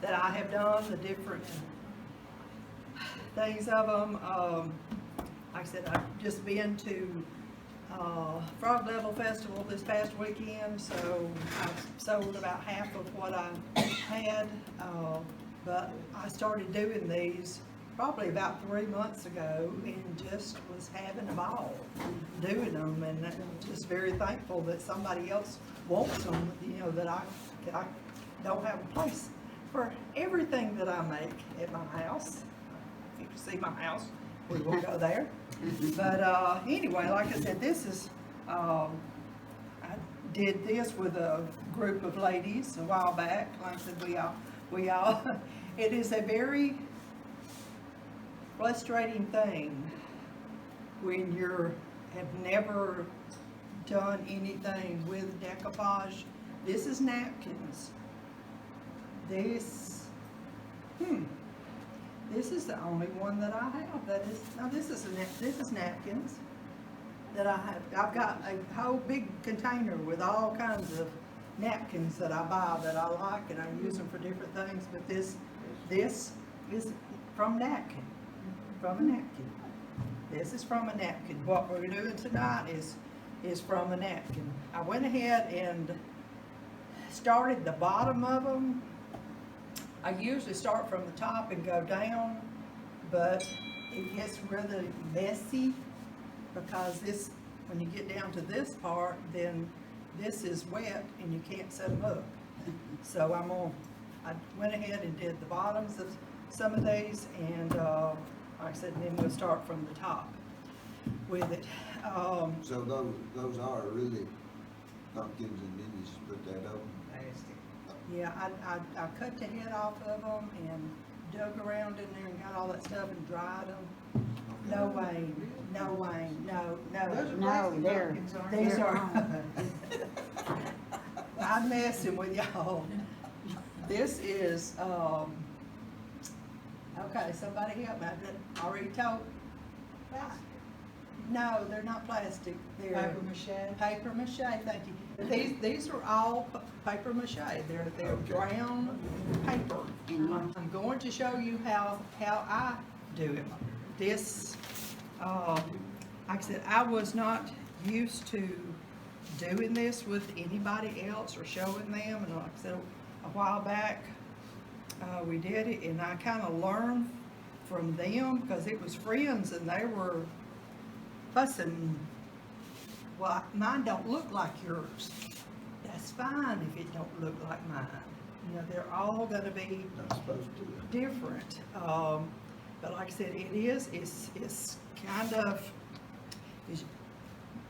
That I have done, the different things of them. Like I said, I've just been to Frog Level Festival this past weekend, so I've sold about half of what I had. But I started doing these probably about 3 months ago and just was having a ball doing them, and I'm just very thankful that somebody else wants them, that I don't have a place for everything that I make at my house. If you can see my house, we will go there. But anyway, like I said, this is, I did this with a group of ladies a while back. Like I said, we all, it is a very frustrating thing when have never done anything with decoupage. This is napkins. This is the only one that I have that is, now this is napkins that I have. I've got a whole big container with all kinds of napkins that I buy that I like, and I use them for different things, but this is from a napkin. This is from a napkin. What we're doing tonight is from a napkin. I went ahead and started the bottom of them. I usually start from the top and go down, but it gets really messy because when you get down to this part, then this is wet and you can't set them up. So I went ahead and did the bottoms of some of these, and like I said, then we'll start from the top with it. So those are really pumpkins, and then you just put that up. Yeah, I cut the head off of them and dug around in there and got all that stuff and dried them. Okay. No way, no. No, These are, I'm messing with y'all. This is, okay, somebody help me, I already told. No, they're not plastic, they're Paper mache? paper mache, thank you. These are all paper mache, they're Okay. brown paper. I'm going to show you how I do it. This, like I said, I was not used to doing this with anybody else or showing them, and like I said, a while back, we did it, and I kind of learned from them because it was friends and they were fussing. Well, mine don't look like yours. That's fine if it don't look like mine. They're all gonna be Not supposed to. different. But like I said, it's kind of,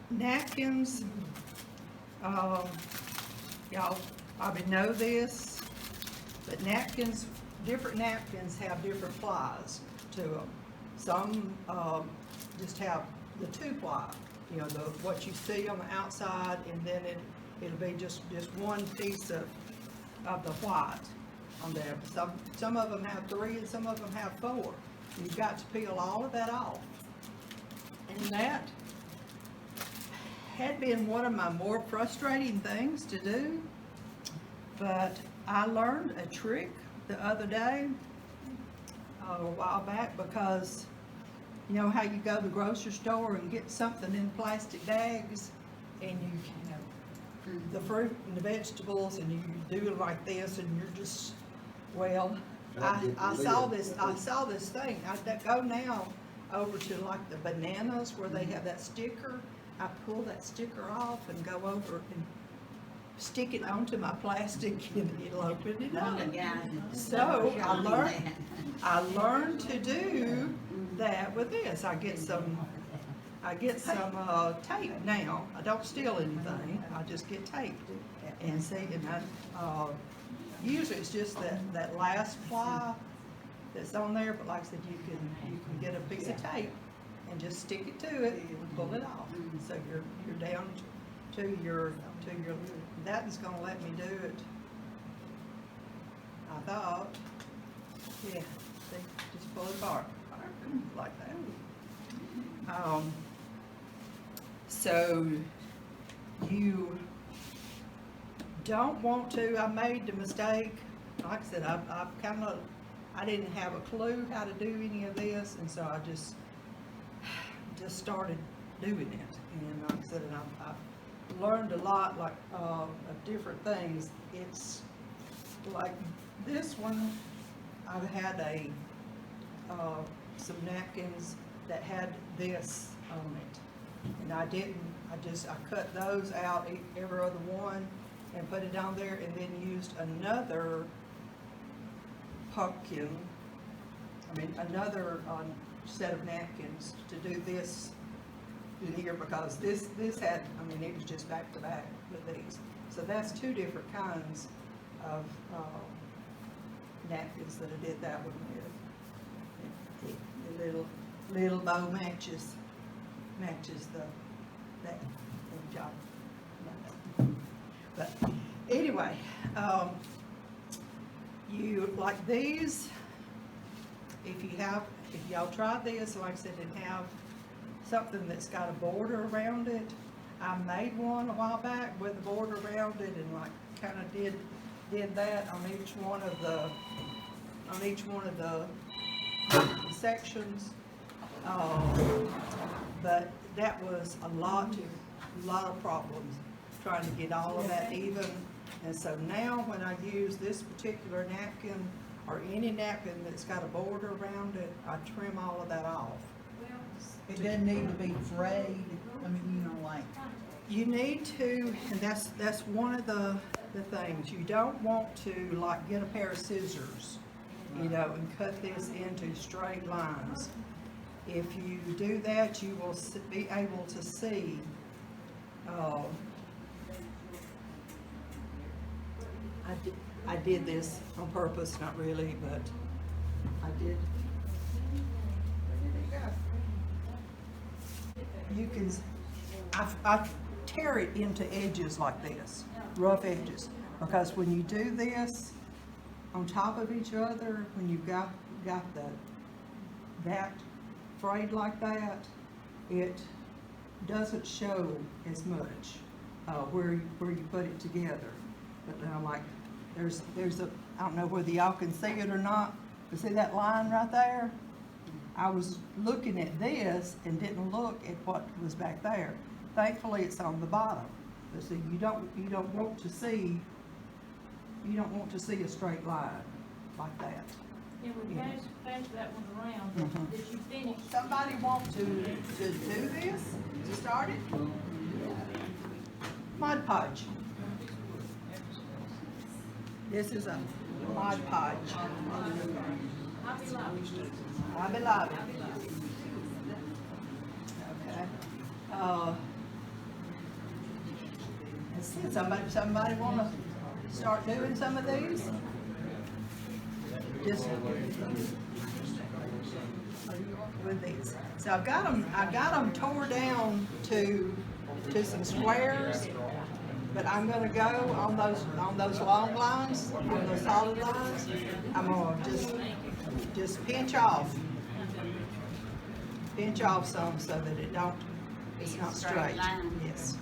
napkins, y'all probably know this, but different napkins have different plies to them. Some just have the 2-ply, what you see on the outside, and then it'll be just one piece of the white on there. Some of them have 3 and some of them have 4. You've got to peel all of that off. And that had been one of my more frustrating things to do, but I learned a trick the other day, a while back, because you know how you go to the grocery store and get something in plastic bags, and you the fruit and the vegetables, and you do it like this, and you're just, well, I saw this thing. I go now over to like the bananas where they have that sticker. I pull that sticker off and go over and stick it onto my plastic, and it'll open it up. So I learned to do that with this. I get some tape now. I don't steal anything. I just get tape and see. And usually it's just that last ply that's on there. But like I said, you can get a piece of tape and just stick it to it and pull it off. So you're down to your. That is going to let me do it. I thought, yeah. See, just pull it apart like that. So you don't want to, I made the mistake, like I said, I didn't have a clue how to do any of this, and so I just started doing it. And like I said, and I've learned a lot, like, of different things. It's like this one, I've had some napkins that had this on it. And I cut those out, every other one, and put it on there, and then used another another set of napkins to do this in here, because this had, it was just back to back with these. So that's two different kinds of napkins that I did that one with. The little bow matches that job. But anyway, you like these, if y'all tried this, like I said, and have something that's got a border around it. I made one a while back with a border around it, and like kind of did that on each one of the sections. But that was a lot of problems trying to get all of that even. And so now when I use this particular napkin, or any napkin that's got a border around it, I trim all of that off. It doesn't need to be frayed, like. You need to, and that's one of the things, you don't want to like get a pair of scissors, and cut this into straight lines. If you do that, you will be able to see, I did this on purpose, not really, but I did. You can, I tear it into edges like this, rough edges, because when you do this on top of each other, when you've got that frayed like that, it doesn't show as much where you put it together. But now, like, there's a, I don't know whether y'all can see it or not, but see that line right there? I was looking at this and didn't look at what was back there. Thankfully, it's on the bottom. But see, you don't want to see a straight line like that. Yeah, we passed that one around. Mhm. Did you finish? Somebody want to do this to start it? Mod Podge. This is a Mod Podge. Hobby Lobby. Okay. Let's see, somebody want to start doing some of these? Just with these. So I got them tore down to some squares, but I'm gonna go on those long lines, on those solid lines. I'm gonna just pinch off some so that it's not straight. Yes.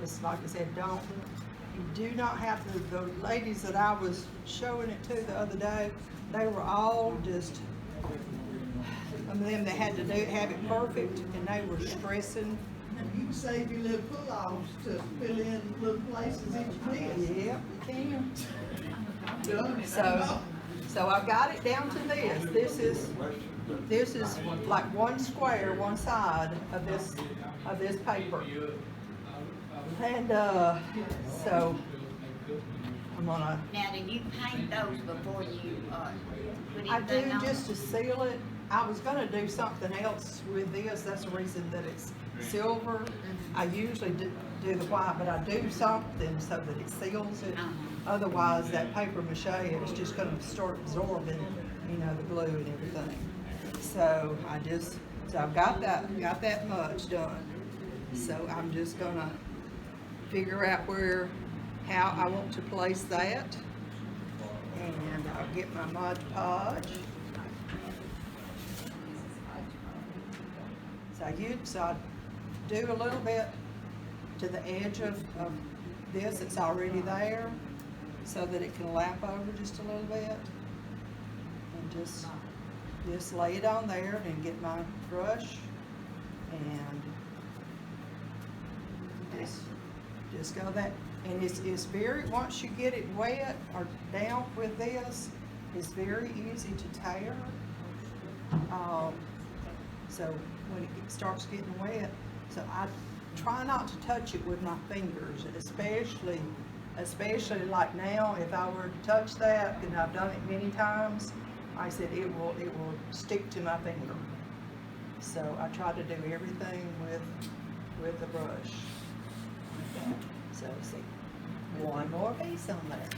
Just like I said, you do not have to, the ladies that I was showing it to the other day, they were all just, some of them, they had to have it perfect, and they were stressing. You can save your little pull-offs to fill in little places that you miss. Yep, you can. So I've got it down to this. This is like one square, one side of this paper. And so I'm gonna. Now, do you paint those before you put I do, anything on? just to seal it. I was gonna do something else with this. That's the reason that it's silver. I usually do the white, but I do something so that it seals it. Otherwise, that paper mache is just gonna start absorbing, the glue and everything. So I've got that much done. So I'm just gonna figure out how I want to place that, and I'll get my Mod Podge. So I do a little bit to the edge of this that's already there, so that it can lap over just a little bit. And just lay it on there and get my brush and just go that. And it's very, once you get it wet or damp with this, it's very easy to tear. So when it starts getting wet, so I try not to touch it with my fingers, especially like now, if I were to touch that, and I've done it many times, I said it will stick to my finger. So I try to do everything with the brush like that. So see, one more piece on there.